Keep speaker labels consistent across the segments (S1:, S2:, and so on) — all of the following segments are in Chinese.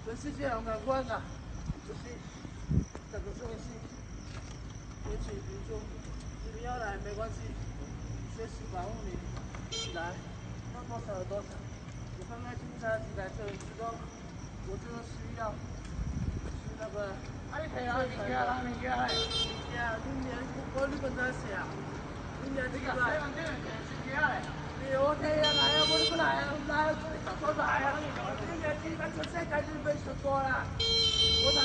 S1: 全世界人难关呐，就是整个社会系，也许比如说你不要来没关系，随时保护你，来，要多少有多少。我刚刚警察局来这里之中，我真的需要是那个。啊，你提哪物件？哪物件嘞？物件，你本在写啊？你这个来。我听人来啊，我来啊，来，我来啊！你全世界都被说过啦，我来，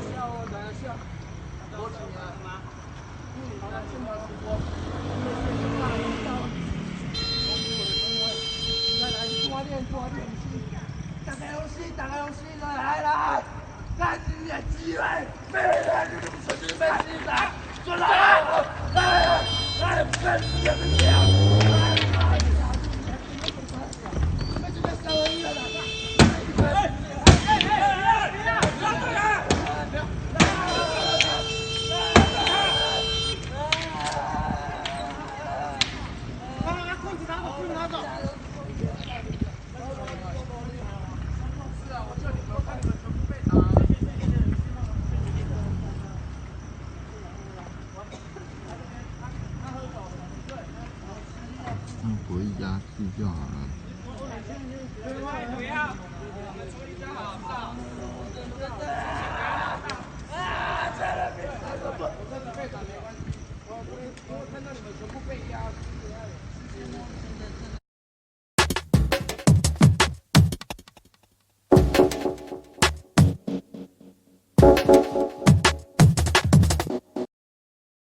S1: 笑我来笑，多钱啊？来这么多，来大家用心来，咱今天机会，没人就这么出去被击打，说来，跟这个娘。
S2: 用回家去就好了。
S1: 对，